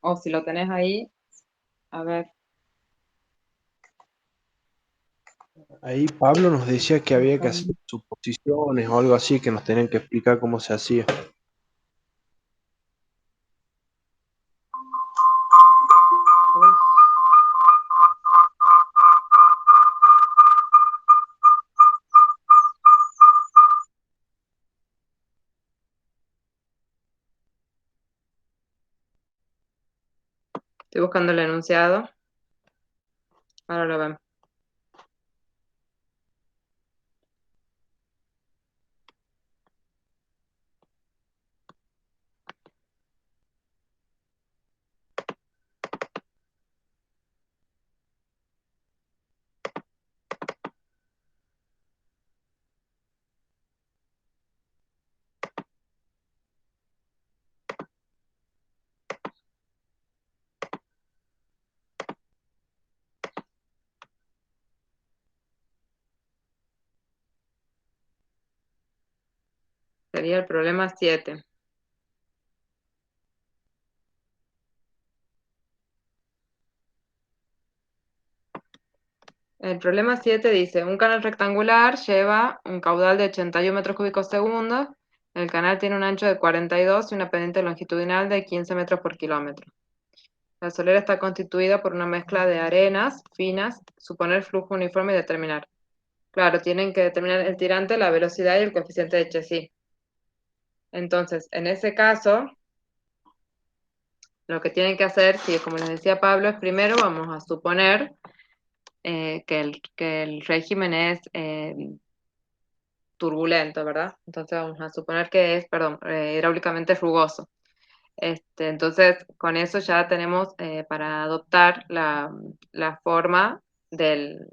O si lo tenés ahí, a ver, Ahí Pablo nos decía que había que hacer buscando. suposiciones o algo así, que nos tenían que explicar cómo se hacía. Uy, estoy buscando el enunciado. Ahora lo vemos. Sería el problema 7. El problema 7 dice, un canal rectangular lleva un caudal de 81 metros cúbicos segundo. El canal tiene un ancho de 42 y una pendiente longitudinal de 15 metros por kilómetro. La solera está constituida por una mezcla de arenas finas, suponer flujo uniforme y determinar. Claro, tienen que determinar el tirante, la velocidad y el coeficiente de Chesí. Entonces, en ese caso, lo que tienen que hacer, si como les decía Pablo, es primero vamos a suponer que el régimen es turbulento, ¿verdad? Entonces vamos a suponer que es, perdón, hidráulicamente rugoso. Entonces, con eso ya tenemos para adoptar la forma del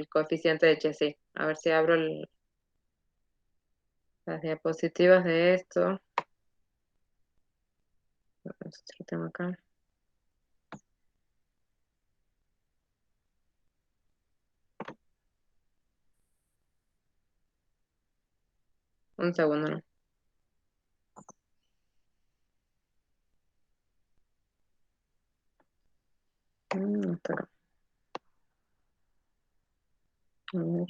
coeficiente de Chesí. A ver si abro las diapositivas de esto. No sé si lo tengo acá. Un segundo, ¿no? Está acá. A ver,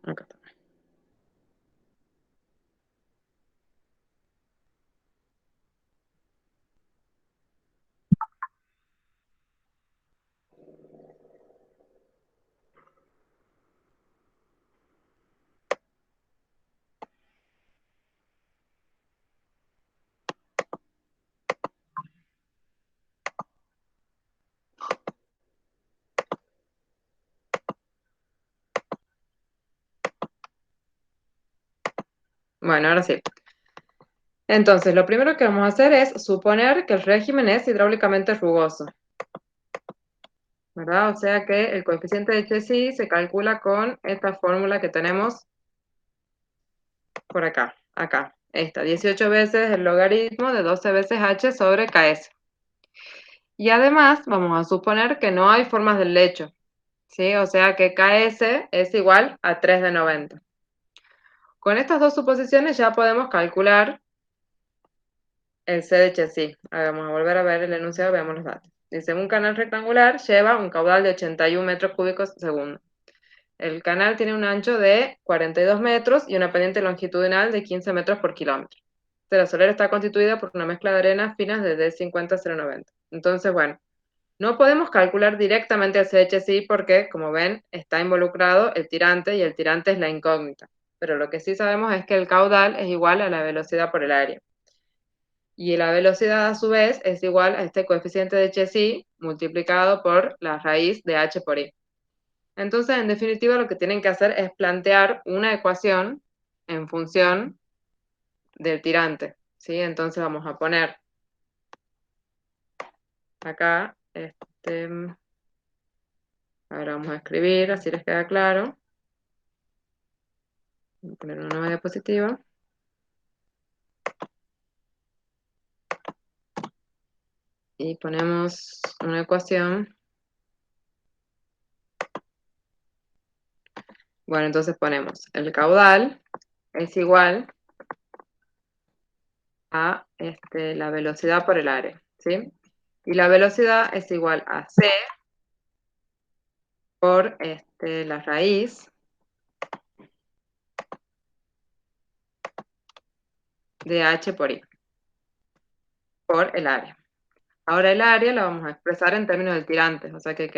acá está. Bueno, ahora sí. Entonces, lo primero que vamos a hacer es suponer que el régimen es hidráulicamente rugoso, ¿verdad? O sea que el coeficiente de Chesí se calcula con esta fórmula que tenemos por acá. Esta, 18 veces el logaritmo de 12 veces h sobre ks. Y además vamos a suponer que no hay formas del lecho, ¿sí? O sea que ks es igual a 3 de 90. Con estas dos suposiciones ya podemos calcular el C de Chesí. Vamos a volver a ver el enunciado, veamos los datos. Dice, un canal rectangular lleva un caudal de 81 metros cúbicos segundo. El canal tiene un ancho de 42 metros y una pendiente longitudinal de 15 metros por kilómetro. La solera está constituida por una mezcla de arenas finas de D50 a 0,90. Entonces, bueno, no podemos calcular directamente el CHSI porque, como ven, está involucrado el tirante y el tirante es la incógnita. Pero lo que sí sabemos es que el caudal es igual a la velocidad por el área. Y la velocidad, a su vez, es igual a este coeficiente de Chesí multiplicado por la raíz de h por i. Entonces, en definitiva, lo que tienen que hacer es plantear una ecuación en función del tirante, ¿sí? Entonces vamos a poner acá, ahora vamos a escribir, así les queda claro. Voy a poner una nueva diapositiva y ponemos una ecuación Bueno, entonces ponemos el caudal es igual a la velocidad por el área, ¿sí? Y la velocidad es igual a C por la raíz de H por I, por el área. Ahora el área la vamos a expresar en términos del tirante, o sea que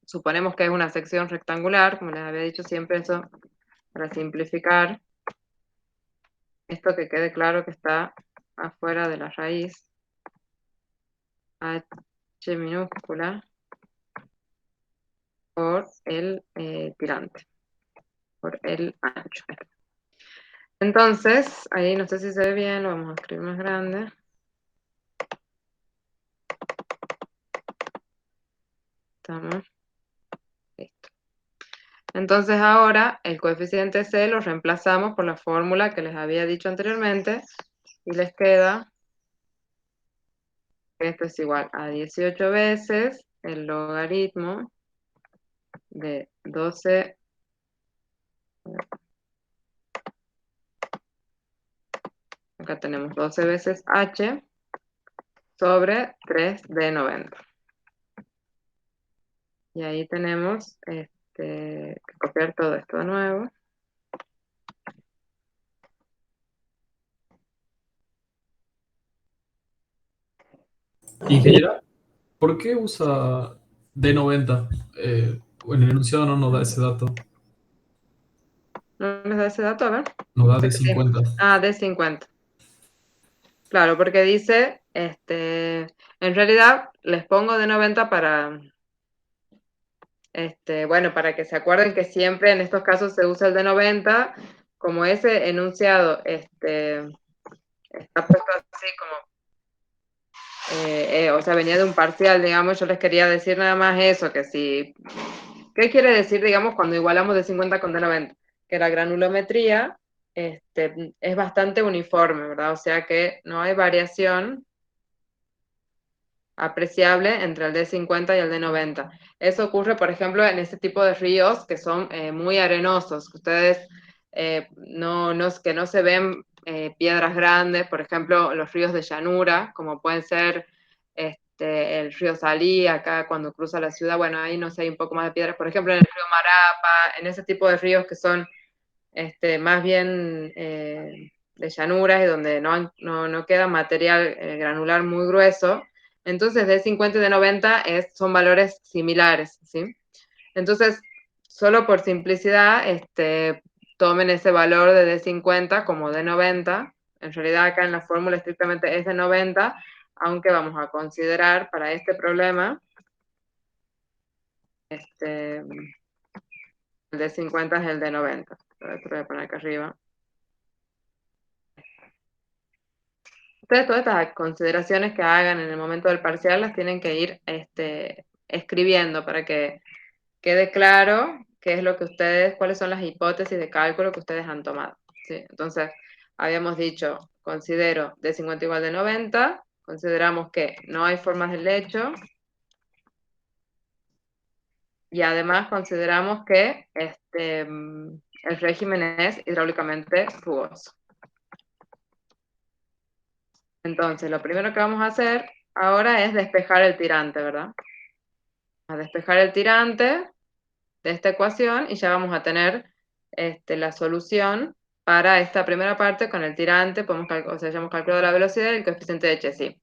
suponemos que es una sección rectangular, como les había dicho siempre eso, para simplificar, esto que quede claro que está afuera de la raíz, H minúscula, por el tirante, por el ancho. Entonces, ahí no sé si se ve bien, lo vamos a escribir más grande. Estamos. Listo. Entonces ahora el coeficiente C lo reemplazamos por la fórmula que les había dicho anteriormente y les queda que esto es igual a 18 veces el logaritmo de 12, acá tenemos 12 veces H sobre 3 de 90. Y ahí tenemos que copiar todo esto de nuevo. Ingeniera, ¿por qué usa D90? En el enunciado no nos da ese dato, ¿No les da ese dato? A ver. nos da Sé que sí. D50. Ah, de 50. Claro, porque dice, en realidad les pongo de 90 para, bueno, para que se acuerden que siempre en estos casos se usa el de 90, como ese enunciado, está puesto así como, o sea, venía de un parcial, digamos, yo les quería decir nada más eso, que si, ¿qué quiere decir, digamos, cuando igualamos de 50 con de 90? Que la granulometría, es bastante uniforme, ¿verdad? O sea que no hay variación apreciable entre el D50 y el D90. Eso ocurre, por ejemplo, en este tipo de ríos que son muy arenosos, que ustedes que no se ven piedras grandes, por ejemplo, los ríos de llanura, como pueden ser el río Salí, acá cuando cruza la ciudad, bueno, ahí no sé, hay un poco más de piedras, por ejemplo, en el río Marapa, en ese tipo de ríos que son más bien de llanuras y donde no queda material granular muy grueso. Entonces, de 50 y de 90 son valores similares, ¿sí? Entonces, solo por simplicidad, tomen ese valor de D50 como D90. En realidad, acá en la fórmula estrictamente es de 90, aunque vamos a considerar para este problema, el de 50 es el de 90. Lo voy a poner acá arriba. Ustedes todas estas consideraciones que hagan en el momento del parcial las tienen que ir escribiendo para que quede claro qué es lo que ustedes, cuáles son las hipótesis de cálculo que ustedes han tomado. ¿Sí? Entonces, habíamos dicho, considero de 50 igual de 90, consideramos que no hay formas del lecho y además consideramos que el régimen es hidráulicamente rugoso. Entonces, lo primero que vamos a hacer ahora es despejar el tirante, ¿verdad? A despejar el tirante de esta ecuación y ya vamos a tener la solución para esta primera parte con el tirante, o sea, ya hemos calculado la velocidad y el coeficiente de Chesi.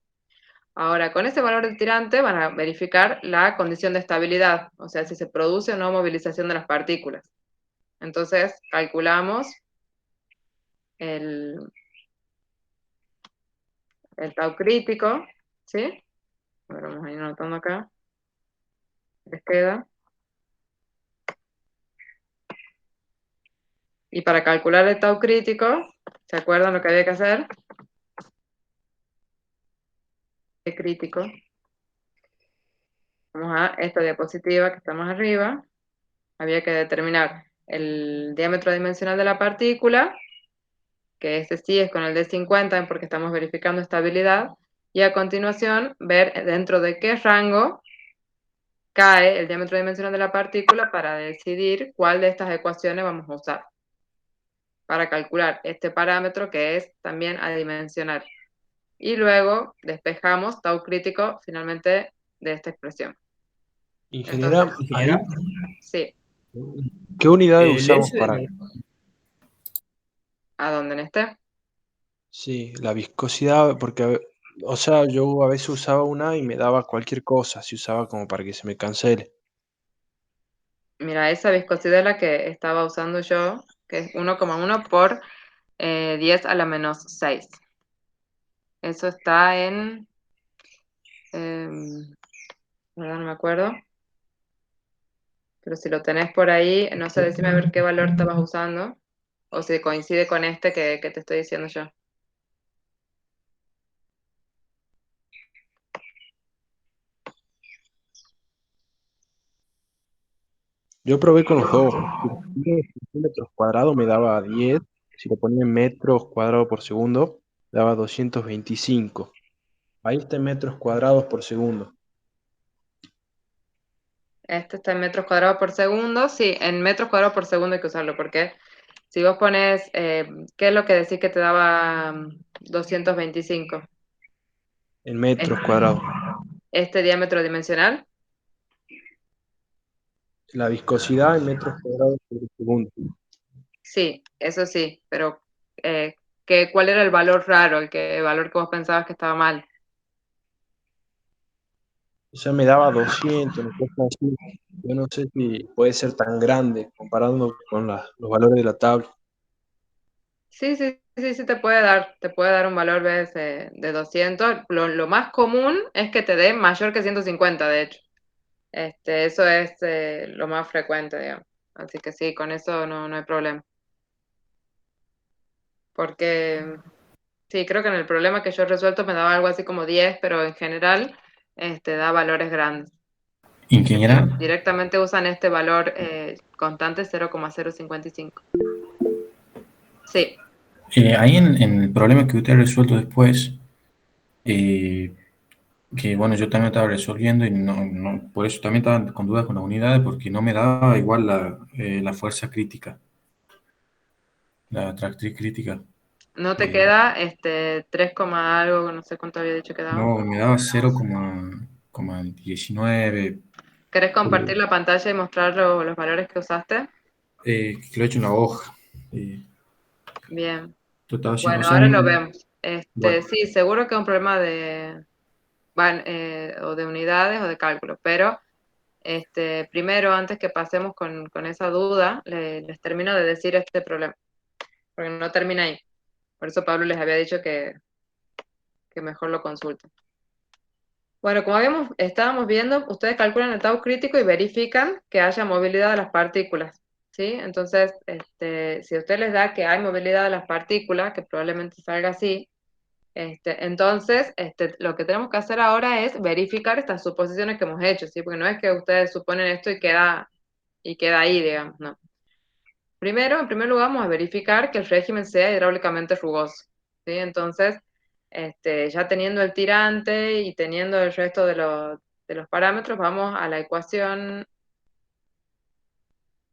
Ahora, con ese valor del tirante van a verificar la condición de estabilidad, o sea, si se produce o no movilización de las partículas. Entonces, calculamos el, el tau crítico, ¿sí? Ahora vamos a ir anotando acá. Les queda. Y para calcular el tau crítico, ¿se acuerdan lo que había que hacer? El crítico. Vamos a esta diapositiva que está más arriba. Había que determinar el diámetro dimensional de la partícula, que ese sí es con el D50 porque estamos verificando estabilidad. Y a continuación, ver dentro de qué rango cae el diámetro dimensional de la partícula para decidir cuál de estas ecuaciones vamos a usar para calcular este parámetro que es también adimensional. Y luego despejamos tau crítico finalmente de esta expresión. Entonces, Ingeniera, ahí, sí, ¿qué unidades usamos Ese, para, ¿a dónde en este? sí, la viscosidad? Porque, o sea, yo a veces usaba una y me daba cualquier cosa, si usaba como para que se me cancele. Mira, esa viscosidad es la que estaba usando yo, que es 1,1 por 10 a la menos 6. Eso está en, no me acuerdo, pero si lo tenés por ahí, no sé, decime a ver qué valor estabas usando, o si coincide con este que te estoy diciendo yo. Yo probé con los dos. Si lo ponía en centímetros cuadrados me daba 10. Si lo ponía en metros cuadrados por segundo, daba 225. Ahí está en metros cuadrados por segundo. Este está en metros cuadrados por segundo, sí, en metros cuadrados por segundo hay que usarlo, porque si vos pones, ¿qué es lo que decís que te daba 225? En Es- metros cuadrados. Este diámetro dimensional. La viscosidad en metros cuadrados por segundo. Sí, eso sí, pero ¿cuál era el valor raro, el valor que vos pensabas que estaba mal? O sea, me daba 200, una cosa así. Yo no sé si puede ser tan grande comparando con los valores de la tabla. Sí, sí, sí, sí te puede dar un valor ¿ves? De 200. Lo más común es que te dé mayor que 150, de hecho. Eso es lo más frecuente, digamos. Así que sí, con eso no hay problema. Porque sí, creo que en el problema que yo he resuelto me daba algo así como 10, pero en general da valores grandes. Ingeniera, Directamente usan este valor constante 0,055. Sí, ahí en el problema que usted ha resuelto después, eh, que bueno, yo también estaba resolviendo y por eso también estaba con dudas con las unidades, porque no me daba igual la fuerza crítica, la atractriz crítica. no te Eh, queda 3, algo, no sé cuánto había dicho que daba. no, me daba 0,19. ¿Querés compartir la pantalla y mostrar los valores que usaste? Que lo he hecho en la hoja. Eh, Bien. Yo estaba haciendo, o Bueno, sea, ahora lo vemos. bueno, Sí, seguro que es un problema o de unidades o de cálculo, pero primero, antes que pasemos con esa duda, les termino de decir este problema, porque no termina ahí. Por eso Pablo les había dicho que mejor lo consulten. Bueno, como estábamos viendo, ustedes calculan el tau crítico y verifican que haya movilidad de las partículas, ¿sí? Entonces, si a usted les da que hay movilidad de las partículas, que probablemente salga así, entonces lo que tenemos que hacer ahora es verificar estas suposiciones que hemos hecho, ¿sí? Porque no es que ustedes suponen esto y queda ahí, digamos, no. Primero, en primer lugar, vamos a verificar que el régimen sea hidráulicamente rugoso, ¿sí? Entonces, ya teniendo el tirante y teniendo el resto de los parámetros, vamos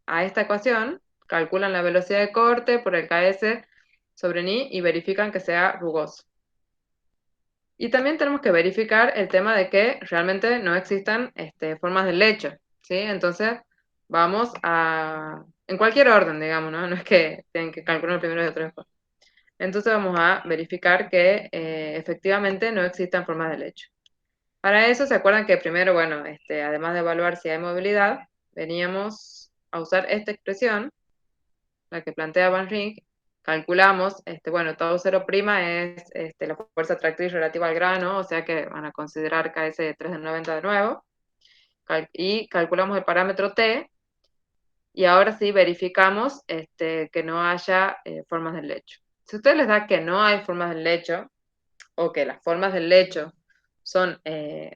a esta ecuación, calculan la velocidad de corte por el Ks sobre ni y verifican que sea rugoso. Y también tenemos que verificar el tema de que realmente no existan formas del lecho, ¿sí? Entonces, vamos en cualquier orden, digamos, ¿no? No es que tienen que calcular primero y otro después. Entonces vamos a verificar que efectivamente no existan formas de lecho. Para eso, ¿se acuerdan que primero, bueno, además de evaluar si hay movilidad, veníamos a usar esta expresión, la que plantea Van Rijn, calculamos, bueno, tau 0' es la fuerza atractriz relativa al grano, o sea que van a considerar KS de 3 de 90 de nuevo, y calculamos el parámetro T, y ahora sí verificamos que no haya formas del lecho. Si a ustedes les da que no hay formas del lecho, o que las formas del lecho son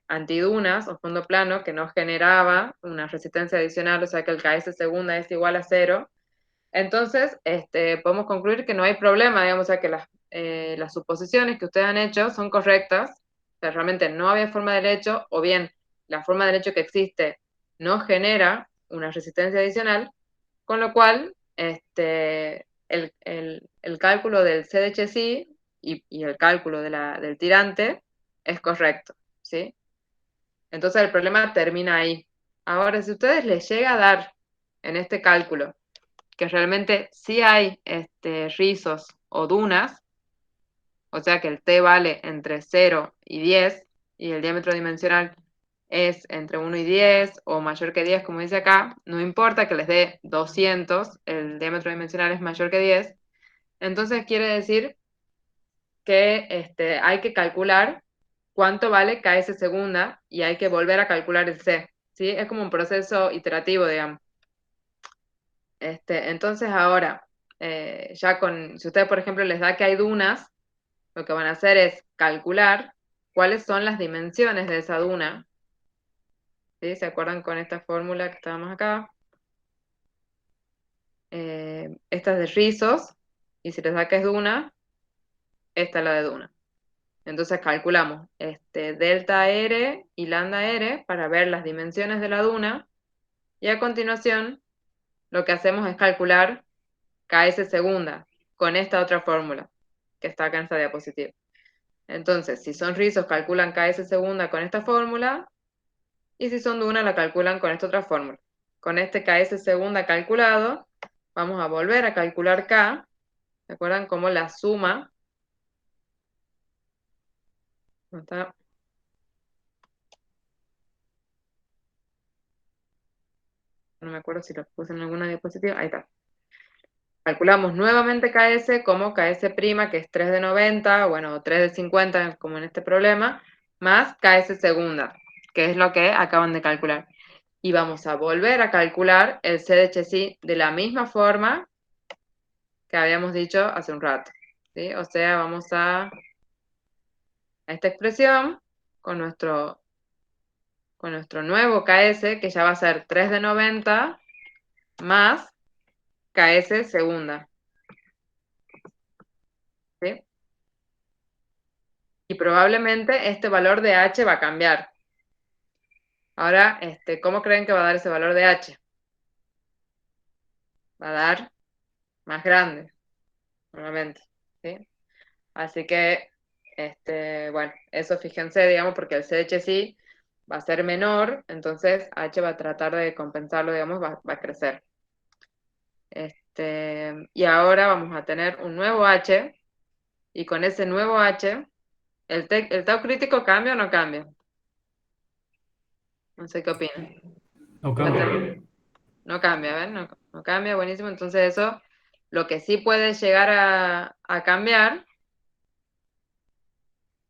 antidunas o fondo plano, que no generaba una resistencia adicional, o sea que el KS segunda es igual a cero, entonces podemos concluir que no hay problema, digamos, o sea que las suposiciones que ustedes han hecho son correctas, o sea, realmente no había forma del hecho, o bien la forma del hecho que existe no genera una resistencia adicional, con lo cual el cálculo del CDHC y el cálculo del tirante es correcto, ¿sí? Entonces el problema termina ahí. Ahora, si a ustedes les llega a dar en este cálculo que realmente sí hay rizos o dunas, o sea que el T vale entre 0 y 10 y el diámetro dimensional es entre 1 y 10 o mayor que 10, como dice acá, no importa que les dé 200, el diámetro dimensional es mayor que 10, entonces quiere decir que hay que calcular cuánto vale KS segunda y hay que volver a calcular el C, ¿sí? Es como un proceso iterativo, digamos. Entonces ahora, si ustedes, por ejemplo, les da que hay dunas, lo que van a hacer es calcular cuáles son las dimensiones de esa duna, ¿sí? ¿Se acuerdan con esta fórmula que estábamos acá? Esta es de rizos, y si les da que es duna, esta es la de duna. Entonces calculamos delta R y lambda R para ver las dimensiones de la duna, y a continuación lo que hacemos es calcular KS segunda con esta otra fórmula que está acá en esta diapositiva. Entonces, si son rizos, calculan KS segunda con esta fórmula, y si son dunas, la calculan con esta otra fórmula. Con este KS segunda calculado, vamos a volver a calcular K, ¿se acuerdan? Como la suma, ¿no está? No me acuerdo si lo puse en alguna diapositiva, ahí está. Calculamos nuevamente KS como KS', que es 3 de 90, bueno, 3 de 50, como en este problema, más KS segunda, que es lo que acaban de calcular. Y vamos a volver a calcular el C de Chessy de la misma forma que habíamos dicho hace un rato, ¿sí? O sea, vamos a esta expresión con nuestro nuevo KS, que ya va a ser 3 de 90 más KS segunda, ¿sí? Y probablemente este valor de H va a cambiar. Ahora, ¿cómo creen que va a dar ese valor de H? Va a dar más grande, normalmente, ¿sí? Así que, bueno, eso fíjense, digamos, porque el CH sí va a ser menor, entonces H va a tratar de compensarlo, digamos, va a crecer. Y ahora vamos a tener un nuevo H, y con ese nuevo H, ¿el tau crítico cambia o no cambia? No sé qué opinan. No cambia. No cambia, ¿ven? No cambia, buenísimo. Entonces eso, lo que sí puede llegar a cambiar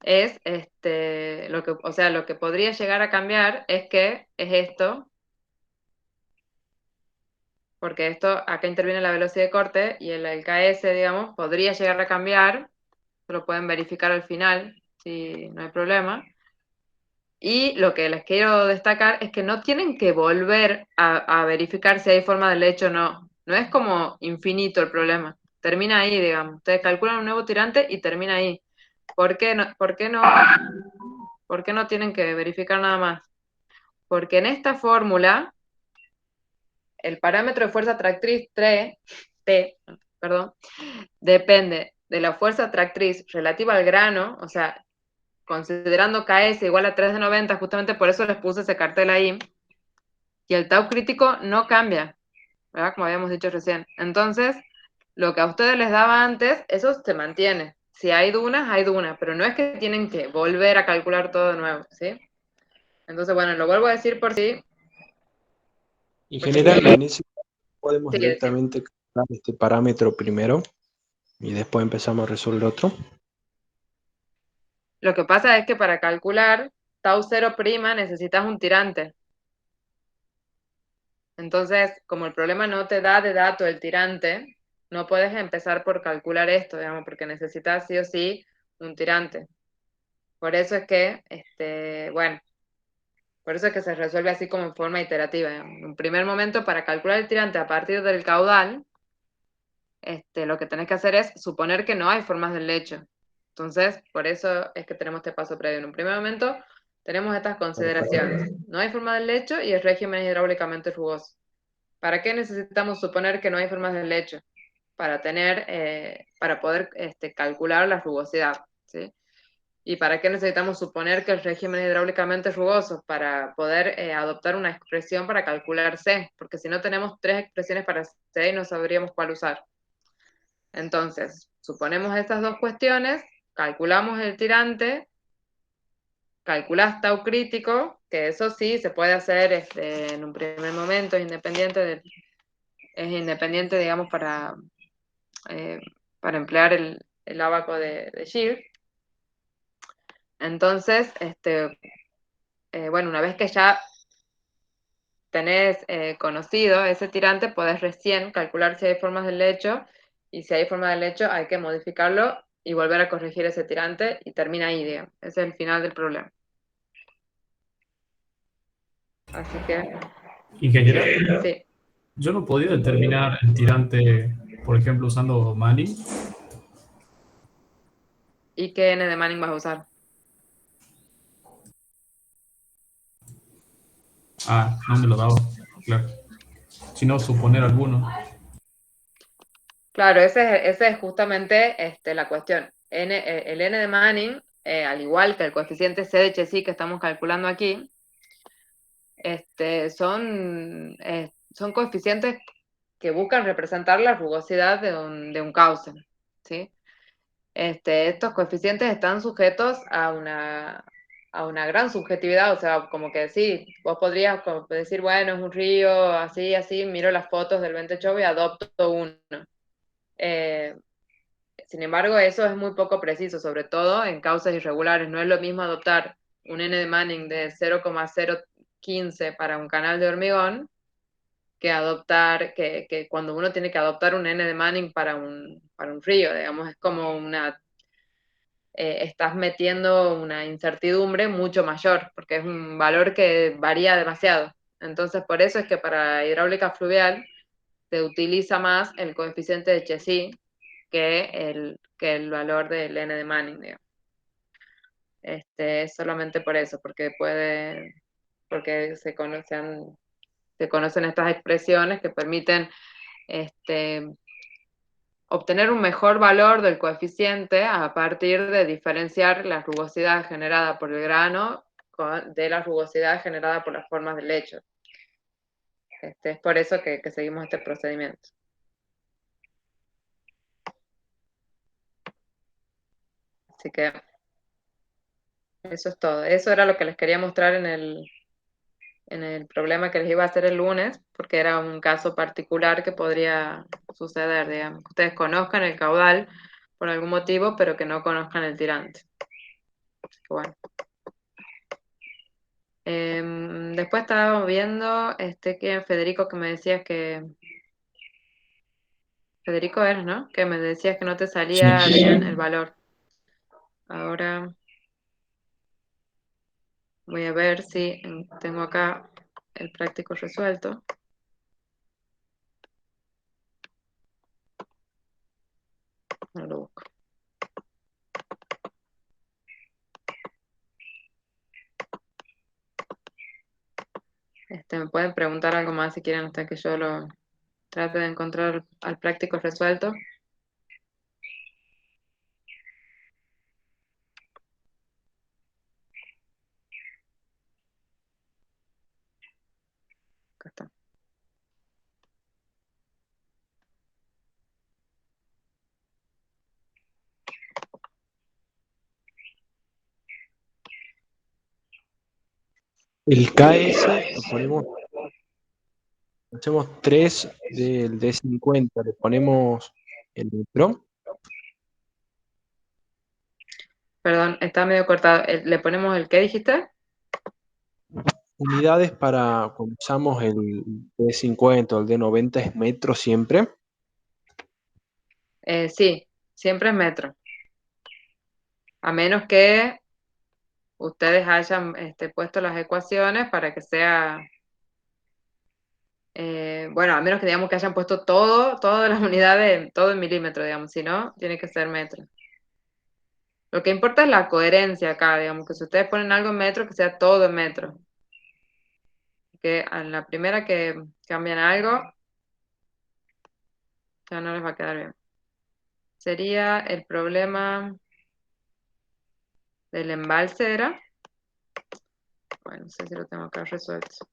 es, lo que podría llegar a cambiar es que es esto, porque esto, acá interviene la velocidad de corte y el KS, digamos, podría llegar a cambiar, lo pueden verificar al final, si no hay problema. Y lo que les quiero destacar es que no tienen que volver a verificar si hay forma del lecho o no. No es como infinito el problema. Termina ahí, digamos. Ustedes calculan un nuevo tirante y termina ahí. ¿Por qué no tienen que verificar nada más? Porque en esta fórmula, el parámetro de fuerza atractriz T, perdón, depende de la fuerza atractriz relativa al grano, o sea, considerando KS igual a 3 de 90, justamente por eso les puse ese cartel ahí, y el tau crítico no cambia, ¿verdad? Como habíamos dicho recién. Entonces, lo que a ustedes les daba antes, eso se mantiene. Si hay dunas, hay dunas, pero no es que tienen que volver a calcular todo de nuevo, ¿sí? Entonces, bueno, lo vuelvo a decir En por si general, en ese podemos sí, directamente calcular este parámetro primero y después empezamos a resolver otro. lo que pasa es que para calcular tau 0' necesitas un tirante. Entonces, como el problema no te da de dato el tirante, no puedes empezar por calcular esto, digamos, porque necesitas sí o sí un tirante. Por eso es que, bueno, por eso es que se resuelve así como en forma iterativa, digamos. En un primer momento, para calcular el tirante a partir del caudal, lo que tenés que hacer es suponer que no hay formas del lecho. Entonces, por eso es que tenemos este paso previo. En un primer momento, tenemos estas consideraciones. No hay forma del lecho y el régimen es hidráulicamente rugoso. ¿Para qué necesitamos suponer que no hay formas del lecho? Para poder calcular la rugosidad, ¿sí? ¿Y para qué necesitamos suponer que el régimen es hidráulicamente rugoso? Para poder adoptar una expresión para calcular C, porque si no tenemos tres expresiones para C y no sabríamos cuál usar. Entonces, suponemos estas dos cuestiones, calculamos el tirante, calculás tau crítico, que eso sí se puede hacer en un primer momento, es independiente, digamos, eh, para emplear el ábaco de Gibbs. Entonces, bueno, una vez que ya tenés conocido ese tirante, podés recién calcular si hay formas del lecho, y si hay forma del lecho hay que modificarlo y volver a corregir ese tirante, y termina ahí, digamos. Ese es el final del problema. Así que, Ingeniera, sí. yo no podía determinar el tirante, por ejemplo, usando Manning. ¿Y qué n de Manning vas a usar? Ah, no me lo daba, claro. Sino suponer alguno. Claro, ese es justamente la cuestión. El n de Manning, al igual que el coeficiente c de Chezy que estamos calculando aquí, son coeficientes que buscan representar la rugosidad de un cauce, ¿sí? Estos coeficientes están sujetos a una gran subjetividad, o sea, como que sí, vos podrías como decir, bueno, es un río, así, así, miro las fotos del Ventechov y adopto uno. Eh, Sin embargo, eso es muy poco preciso, sobre todo en causas irregulares. No es lo mismo adoptar un n de Manning de 0,015 para un canal de hormigón que cuando uno tiene que adoptar un n de Manning para un río, digamos, es como estás metiendo una incertidumbre mucho mayor, porque es un valor que varía demasiado. Entonces, por eso es que para hidráulica fluvial se utiliza más el coeficiente de Chezy que el valor del n de Manning, digamos. Es solamente por eso, porque se conocen estas expresiones que permiten obtener un mejor valor del coeficiente a partir de diferenciar la rugosidad generada por el grano de la rugosidad generada por las formas del lecho. Es por eso que seguimos este procedimiento. Así que eso es todo. Eso era lo que les quería mostrar en el problema que les iba a hacer el lunes, porque era un caso particular que podría suceder, digamos. Que ustedes conozcan el caudal por algún motivo, pero que no conozcan el tirante. Así que bueno. Después estábamos viendo Federico, que me decías que... Federico eres, ¿no? Que me decías que no te salía Sí. bien el valor. Ahora voy a ver si tengo acá el práctico resuelto. No lo busco. Me pueden preguntar algo más si quieren hasta que yo lo trate de encontrar al práctico resuelto. Acá está. El KS lo ponemos, hacemos 3 del D50, le ponemos el micrón. Perdón, está medio cortado. ¿Le ponemos el qué dijiste? Unidades para cuando usamos el D50 o el D90 es metro siempre. Sí, siempre es metro. A menos que ustedes hayan puesto las ecuaciones para que sea... bueno, a menos que digamos que hayan puesto todas las unidades, todo en milímetro, digamos. Si no, tiene que ser metro. Lo que importa es la coherencia acá, digamos, que si ustedes ponen algo en metro, que sea todo en metro. Que a la primera que cambian algo, ya no les va a quedar bien. Sería el problema del embalse, ¿era? Bueno, no sé si lo tengo acá resuelto.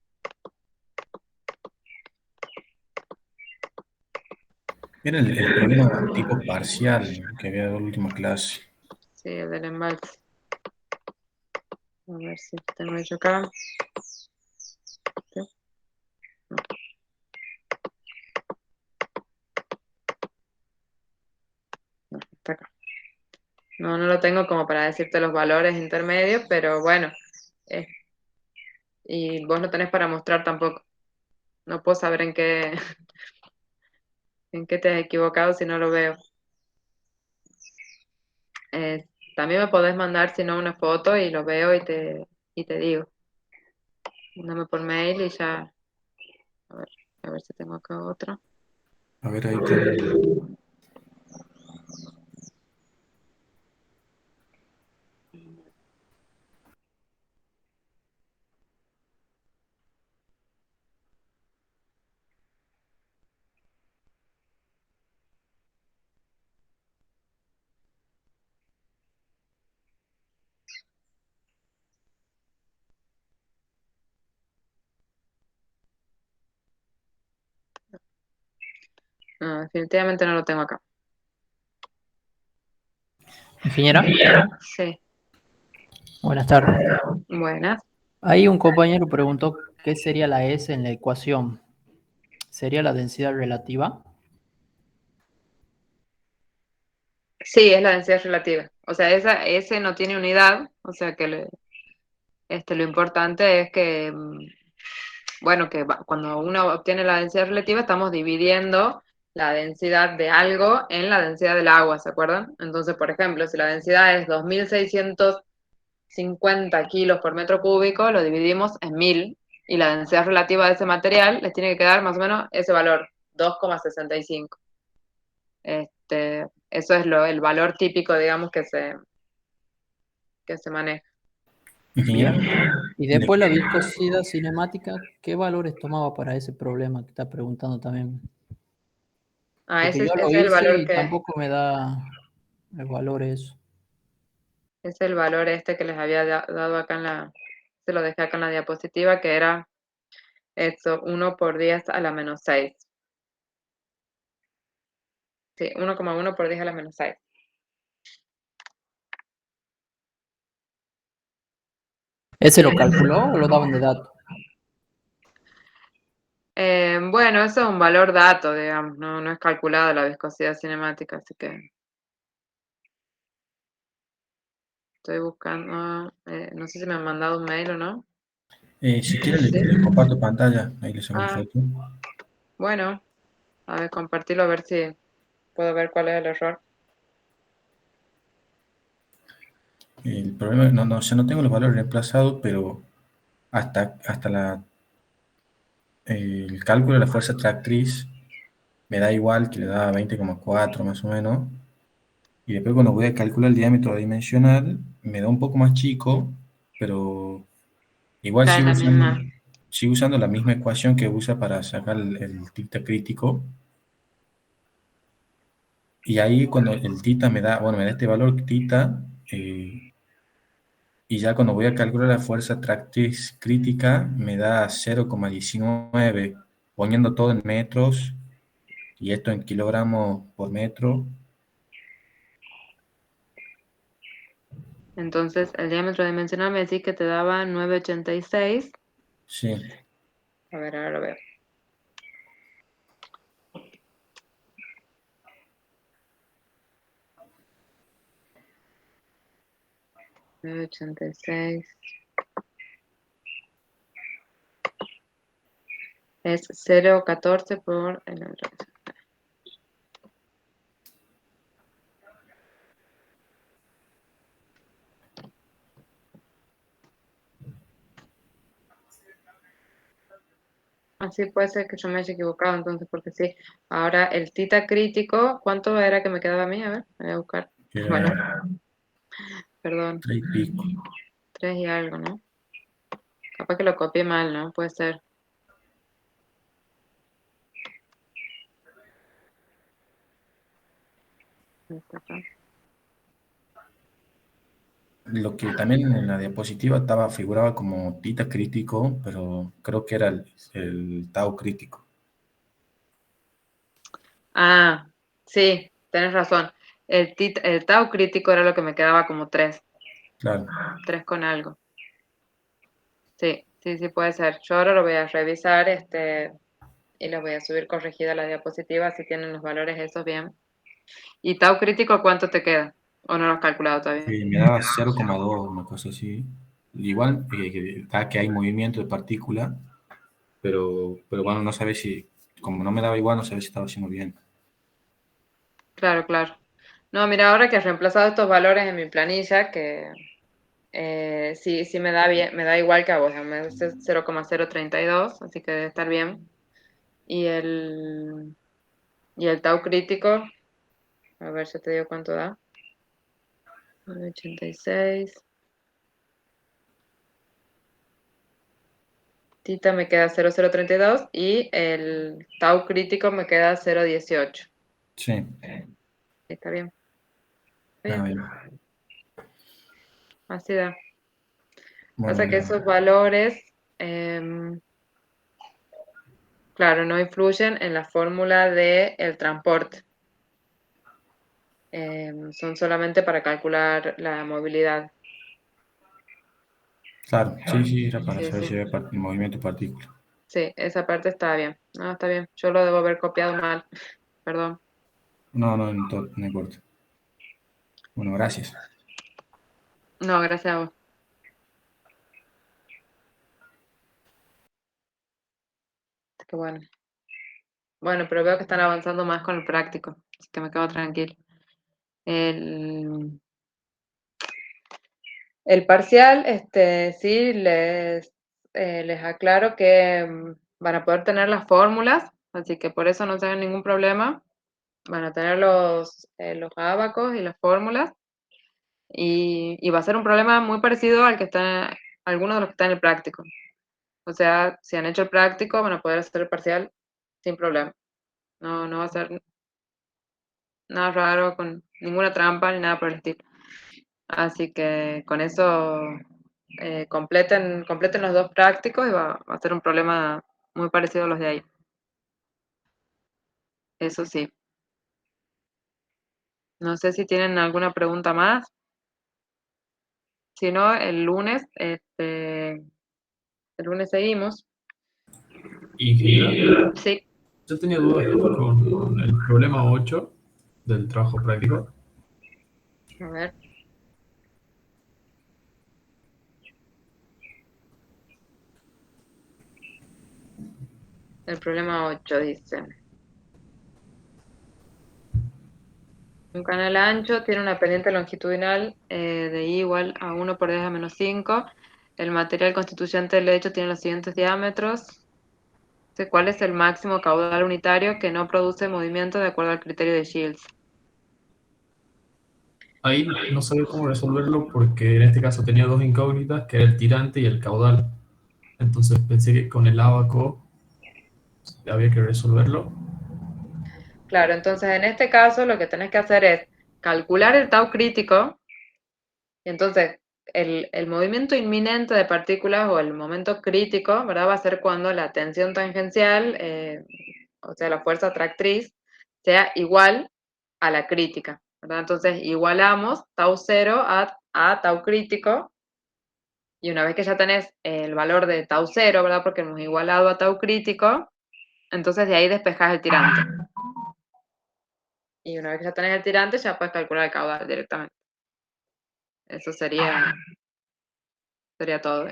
Era el problema tipo parcial que había dado la última clase. Sí, el del embalse. A ver si tengo hecho acá. Sí. No, está acá. No, no lo tengo como para decirte los valores intermedios, pero bueno. eh, y vos no tenés para mostrar tampoco. No puedo saber en qué te has equivocado si no lo veo. También me podés mandar, si no, una foto y lo veo y te digo. Mándame por mail y ya. A ver, a ver si tengo acá otro. A ver, ahí tengo. No, definitivamente no lo tengo acá. Ingeniera, Sí, buenas tardes. buenas. Ahí un compañero preguntó qué sería la S en la ecuación. ¿Sería la densidad relativa? Sí, es la densidad relativa. O sea, ese no tiene unidad, o sea que lo importante es que, bueno, cuando uno obtiene la densidad relativa, estamos dividiendo la densidad de algo en la densidad del agua, ¿se acuerdan? Entonces, por ejemplo, si la densidad es 2650 kilos por metro cúbico, lo dividimos en 1000 y la densidad relativa de ese material les tiene que quedar más o menos ese valor, 2,65. Eso es el valor típico, digamos, que se maneja. Ingeniera, Bien. Y le- después la viscosidad cinemática, ¿qué valores tomaba para ese problema que está preguntando también? Ah, Porque ese yo lo es el hice valor y tampoco me da el valor eso. es el valor que les había dado acá se lo dejé acá en la diapositiva, que era eso, 1 por 10 a la -6. Sí, 1,1 por 10 a la -6. ¿Ese lo calculó o lo daban de dato? Bueno, eso es un valor dato, digamos, no es calculado la viscosidad cinemática, así que estoy buscando, no sé si me han mandado un mail o no. si quiere Sí. le comparto pantalla, ahí le saco una Ah, foto. bueno, a ver, compartirlo a ver si puedo ver cuál es el error. El problema, o sea, no tengo los valores reemplazados, pero hasta el cálculo de la fuerza tractriz me da igual, que le da 20,4 más o menos. Y después cuando voy a calcular el diámetro dimensional, me da un poco más chico, pero igual Está en la misma. sigo usando la misma ecuación que usa para sacar el tita crítico. Y ahí cuando el tita bueno, me da este valor tita, y ya cuando voy a calcular la fuerza tractriz crítica, me da 0,19, poniendo todo en metros, y esto en kilogramos por metro. Entonces, el diámetro dimensional me decís que te daba 9,86. Sí, A ver, ahora lo veo. 9,86 es 0,14 por el otro. Así puede ser que yo me haya equivocado entonces, porque sí. Ahora, el tita crítico, ¿cuánto era que me quedaba a mí? A ver, voy a buscar. Bueno, era Perdón, 3 y pico. 3 y algo, ¿no? Capaz que lo copié mal, ¿no? Puede ser. Está acá. Lo que también en la diapositiva estaba, figuraba como tita crítico, pero creo que era el tau crítico. Ah, sí, tenés razón. El tau crítico era lo que me quedaba como 3, Claro. 3 con algo. Sí, sí, sí puede ser. Yo ahora lo voy a revisar, y lo voy a subir corregida a la diapositiva, si tienen los valores esos bien. ¿Y tau crítico cuánto te queda? ¿O no lo has calculado todavía? Me daba 0,2, una cosa así. Igual da que hay movimiento de partícula, pero bueno, no sabes si, como no me daba igual, no sabes si estaba haciendo bien. Claro, claro. No, mira, ahora que has reemplazado estos valores en mi planilla, que sí, sí me da bien, me da igual que a vos, me da 0,032, así que debe estar bien. Y el tau crítico, a ver, ya te digo cuánto da. 9,86. Tita me queda 0,032 y el tau crítico me queda 0,18. Sí, Está bien. está Bien, bien. así da. Bueno, Pasa que esos valores, claro, no influyen en la fórmula del transporte. Son solamente para calcular la movilidad. claro, sí, sí, era para Sí, saber sí. si había movimiento de partícula. Sí, esa parte está bien. No, está bien. Yo lo debo haber copiado mal. Perdón. No, no, no importa. Bueno, gracias. No, gracias a vos. Qué bueno. Bueno, pero veo que están avanzando más con el práctico, así que me quedo tranquilo. El, el parcial, sí, les aclaro que van a poder tener las fórmulas, así que por eso no tengan ningún problema. Van a tener los ábacos y las fórmulas, y va a ser un problema muy parecido al que está, a algunos de los que están en el práctico. O sea, si han hecho el práctico, van a poder hacer el parcial sin problema. No, no va a ser nada raro, con ninguna trampa ni nada por el estilo. Así que con eso completen los dos prácticos y va a ser un problema muy parecido a los de ahí. Eso sí. No sé si tienen alguna pregunta más. Si no, el lunes seguimos. Ingeniera, Sí, yo tenía dudas con el problema 8 del trabajo práctico. a ver. El problema 8 dice. Un canal ancho tiene una pendiente longitudinal de I igual a 1 por 10 a menos 5. El material constituyente del lecho tiene los siguientes diámetros. ¿Cuál es el máximo caudal unitario que no produce movimiento de acuerdo al criterio de Shields? Ahí no sabía cómo resolverlo porque en este caso tenía dos incógnitas, que era el tirante y el caudal. Entonces pensé que con el ábaco había que resolverlo. Claro, entonces en este caso lo que tenés que hacer es calcular el tau crítico, y entonces el movimiento inminente de partículas o el momento crítico, ¿verdad? Va a ser cuando la tensión tangencial, o sea, la fuerza atractriz, sea igual a la crítica, ¿verdad? Entonces igualamos tau cero a tau crítico, y una vez que ya tenés el valor de tau cero, ¿verdad? Porque hemos igualado a tau crítico, entonces de ahí despejás el tirante. Y una vez que ya tenés el tirante, ya puedes calcular el caudal directamente. Eso sería todo.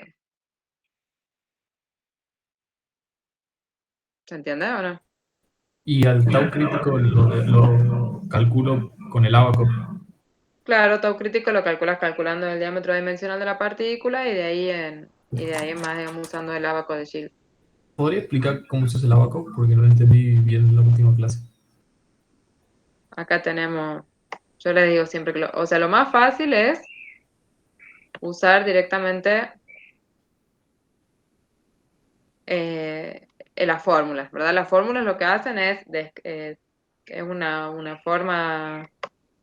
¿Se entiende o no? Y al tau crítico lo calculo con el ábaco. Claro, tau crítico lo calculas calculando el diámetro dimensional de la partícula, y de ahí en más, digamos, usando el ábaco de Shield. ¿Podría explicar cómo se hace el ábaco? Porque no lo entendí bien en la última clase. Acá tenemos, yo les digo siempre que o sea, lo más fácil es usar directamente las fórmulas, ¿verdad? Las fórmulas lo que hacen es una forma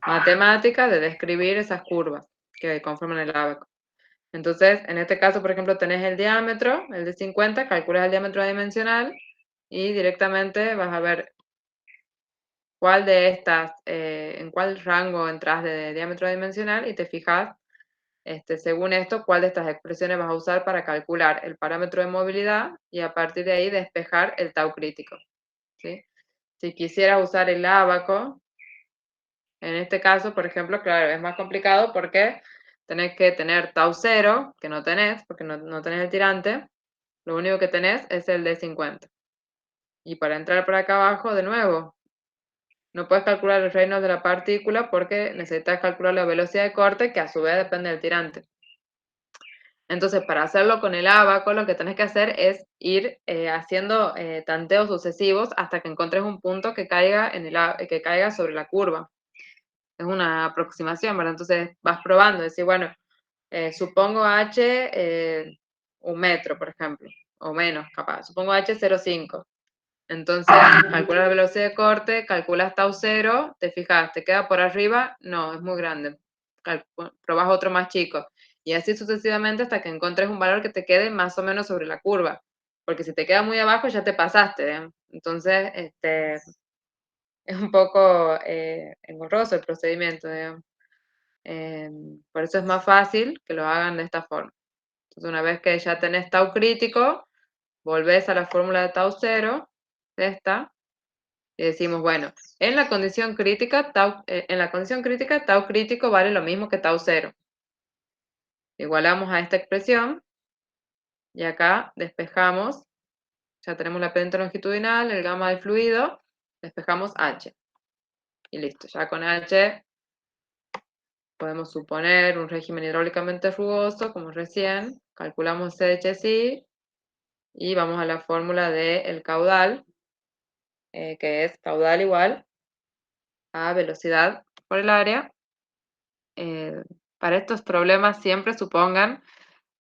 matemática de describir esas curvas que conforman el ábaco. Entonces, en este caso, por ejemplo, tenés el diámetro, el de 50, calculas el diámetro dimensional y directamente vas a ver cuál de estas, en cuál rango entras de diámetro dimensional y te fijas, según esto, cuál de estas expresiones vas a usar para calcular el parámetro de movilidad y a partir de ahí despejar el tau crítico, ¿sí? Si quisieras usar el ábaco, en este caso, por ejemplo, claro, es más complicado porque tenés que tener tau 0, que no tenés, porque no tenés el tirante, lo único que tenés es el de 50. Y para entrar por acá abajo, de nuevo, no puedes calcular el reino de la partícula porque necesitas calcular la velocidad de corte, que a su vez depende del tirante. Entonces, para hacerlo con el ábaco, lo que tenés que hacer es ir haciendo tanteos sucesivos hasta que encuentres un punto que caiga, que caiga sobre la curva. Es una aproximación, ¿verdad? Entonces vas probando, decir, bueno, supongo h 1 metro, por ejemplo, o menos, capaz. Supongo h 0,5. Entonces, calculas la velocidad de corte, calculas tau 0, te fijas, ¿te queda por arriba? No, es muy grande. Probás otro más chico. Y así sucesivamente hasta que encuentres un valor que te quede más o menos sobre la curva. Porque si te queda muy abajo ya te pasaste, ¿eh? Entonces, es un poco engorroso el procedimiento, digamos. Por eso es más fácil que lo hagan de esta forma. Entonces, una vez que ya tenés tau crítico, volvés a la fórmula de tau 0, esta, y decimos, bueno, en la condición crítica, tau crítico vale lo mismo que tau 0. Igualamos a esta expresión y acá despejamos, ya tenemos la pendiente longitudinal, el gamma del fluido, despejamos h. Y listo, ya con h podemos suponer un régimen hidráulicamente rugoso, como recién, calculamos C de HSI y vamos a la fórmula del caudal, que es caudal igual a velocidad por el área. Para estos problemas siempre supongan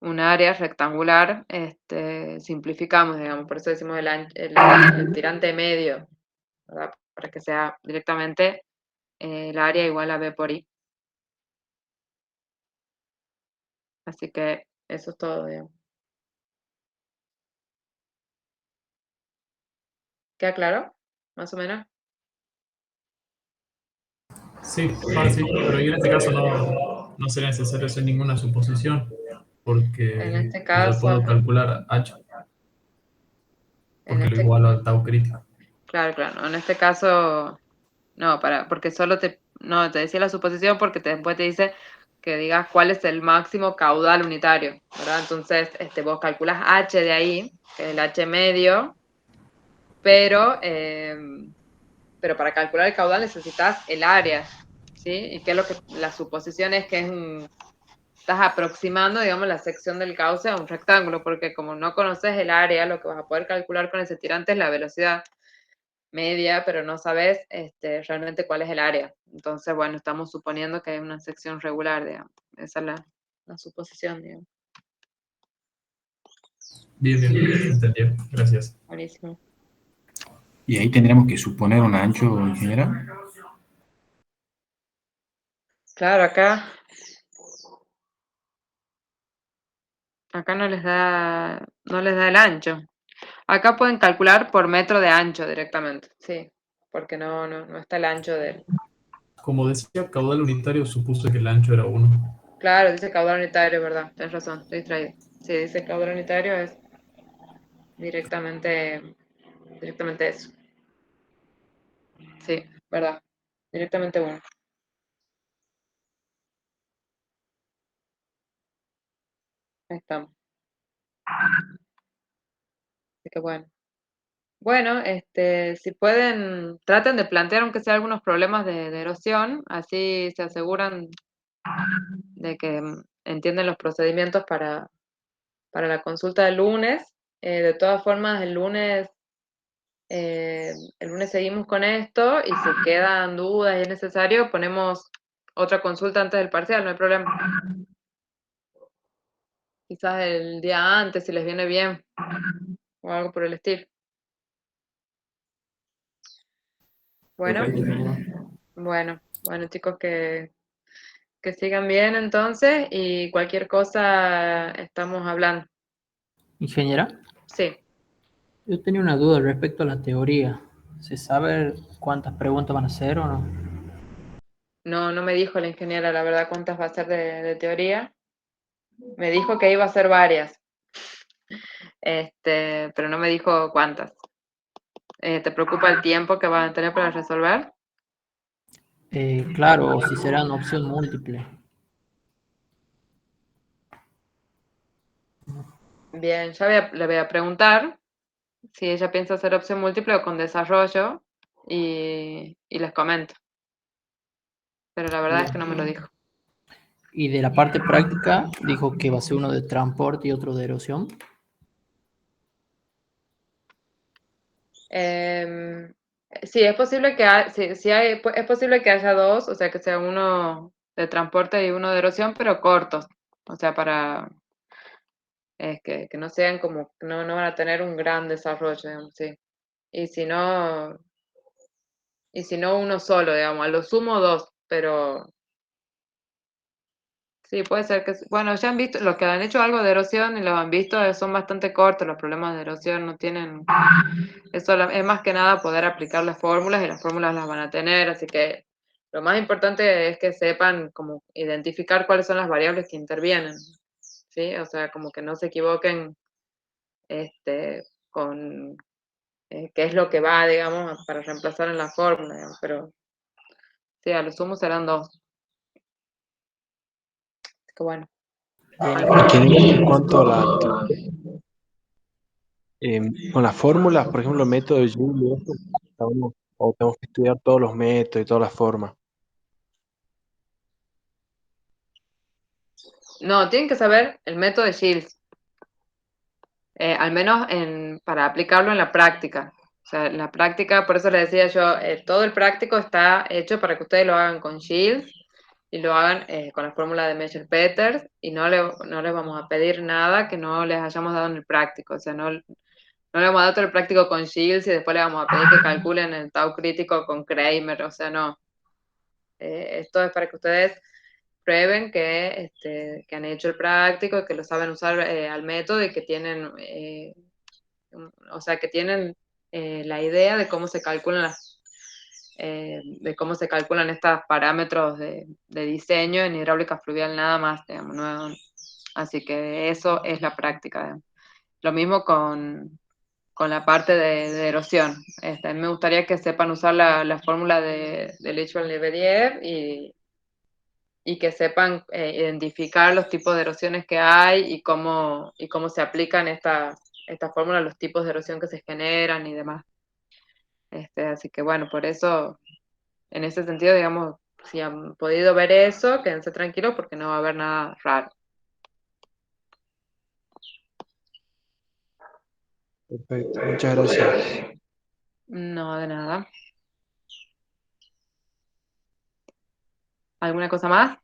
un área rectangular, simplificamos, digamos, por eso decimos el tirante medio, ¿verdad? Para que sea directamente el área igual a B por I. Así que eso es todo, digamos. ¿Queda claro? Más o menos. Sí, fácil, pero en este caso no sería necesario hacer ninguna suposición, En porque este ya caso, puedo calcular H, en porque lo este, igualo al tau crítico. claro, en este caso, no, porque solo no, te decía la suposición porque después te dice que digas cuál es el máximo caudal unitario, ¿verdad? Entonces, vos calculas H de ahí, que es el H medio, pero para calcular el caudal necesitas el área, ¿sí? Y que es lo que la suposición es que estás aproximando, digamos, la sección del cauce a un rectángulo, porque como no conoces el área, lo que vas a poder calcular con ese tirante es la velocidad media, pero no sabes realmente cuál es el área. Entonces, bueno, estamos suponiendo que hay una sección regular, digamos. Esa es la suposición, digamos. Bien, entendido. Gracias. Buenísimo. Y ahí tendríamos que suponer un ancho, ingeniera. Claro, acá no les da el ancho. Acá pueden calcular por metro de ancho directamente, sí, porque no está el ancho del. Como decía, caudal unitario supuse que el ancho era 1. Claro, dice caudal unitario, ¿verdad? Tienes razón, estoy distraído. Sí, dice caudal unitario es directamente eso. Sí, ¿verdad? Directamente uno. Ahí estamos. Así que bueno. Bueno, si pueden, traten de plantear aunque sea algunos problemas de erosión, así se aseguran de que entienden los procedimientos para la consulta del lunes. De todas formas, el lunes seguimos con esto y si quedan dudas y es necesario, ponemos otra consulta antes del parcial, no hay problema. Quizás el día antes, si les viene bien, o algo por el estilo. Bueno, Perfecto. ingeniero. bueno chicos, que sigan bien entonces y cualquier cosa estamos hablando. Ingeniera, Sí, yo tenía una duda respecto a la teoría. ¿Se sabe cuántas preguntas van a hacer o no? no me dijo la ingeniera la verdad cuántas va a ser de teoría. Me dijo que iba a ser varias, pero no me dijo cuántas. ¿Te preocupa el tiempo que van a tener para resolver? Claro, o si serán opción múltiple. Bien, le voy a preguntar si ella piensa hacer opción múltiple o con desarrollo y les comento. Pero la verdad es que no me lo dijo. Y de la parte práctica, dijo que va a ser uno de transporte y otro de erosión. Sí, es posible es posible que haya dos, o sea, que sea uno de transporte y uno de erosión, pero cortos. O sea, que no sean como, no van a tener un gran desarrollo, digamos, sí. Y si no, y si no uno solo, digamos, a lo sumo dos, pero sí, puede ser que, bueno, ya han visto, los que han hecho algo de erosión y los han visto son bastante cortos, los problemas de erosión no tienen, es más que nada poder aplicar las fórmulas y las fórmulas las van a tener, así que lo más importante es que sepan como identificar cuáles son las variables que intervienen, ¿sí? O sea, como que no se equivoquen con qué es lo que va, digamos, para reemplazar en la fórmula, digamos, pero sí, a lo sumo serán dos. Así que bueno. Bien, Ingeniero, en ingeniero. cuanto a la con las fórmulas, por ejemplo, el método de Joule, ¿eso o tenemos que estudiar todos los métodos y todas las formas? No, tienen que saber el método de Shields, al menos para aplicarlo en la práctica. O sea, en la práctica, por eso les decía yo, todo el práctico está hecho para que ustedes lo hagan con Shields y lo hagan con la fórmula de Measure-Peters y no les vamos a pedir nada que no les hayamos dado en el práctico. O sea, no le vamos a dar todo el práctico con Shields y después le vamos a pedir que calculen el tau crítico con Kramer. O sea, no. Esto es para que ustedes prueben que han hecho el práctico, que lo saben usar al método y que tienen, o sea, que tienen la idea de cómo se calculan de cómo se calculan estos parámetros de diseño en hidráulica fluvial nada más, digamos, así que eso es la práctica, digamos. Lo mismo con la parte de erosión. Me gustaría que sepan usar la fórmula de Lichbach-Leverrier y que sepan identificar los tipos de erosiones que hay y cómo se aplican esta fórmula, los tipos de erosión que se generan y demás. Así que bueno, por eso, en ese sentido, digamos, si han podido ver eso, quédense tranquilos porque no va a haber nada raro. Perfecto, muchas gracias. No, de nada. ¿Alguna cosa más?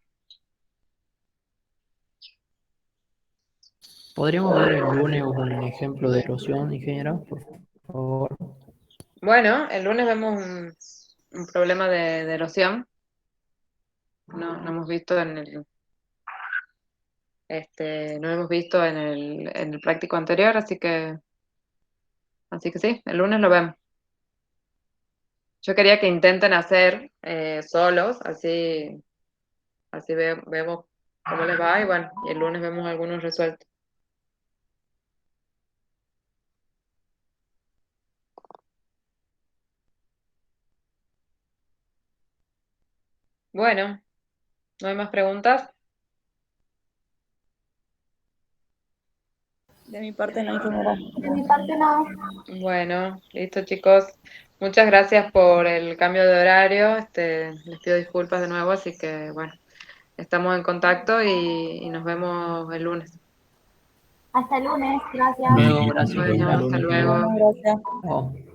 ¿Podríamos ver el lunes un ejemplo de erosión, ingeniero, por favor? Bueno, el lunes vemos un problema de erosión. No hemos visto no hemos visto en el práctico anterior, así que sí, el lunes lo vemos. Yo quería que intenten hacer solos, así vemos cómo les va y bueno, y el lunes vemos algunos resueltos. Bueno, ¿no hay más preguntas? De mi parte no, ingeniera. Bueno, listo chicos. Muchas gracias por el cambio de horario. Les pido disculpas de nuevo, así que bueno, estamos en contacto y nos vemos el lunes. Hasta el lunes, gracias. Luego, gracias, Bueno, ingeniero. hasta Lunes nos vemos. luego. Gracias. Chao.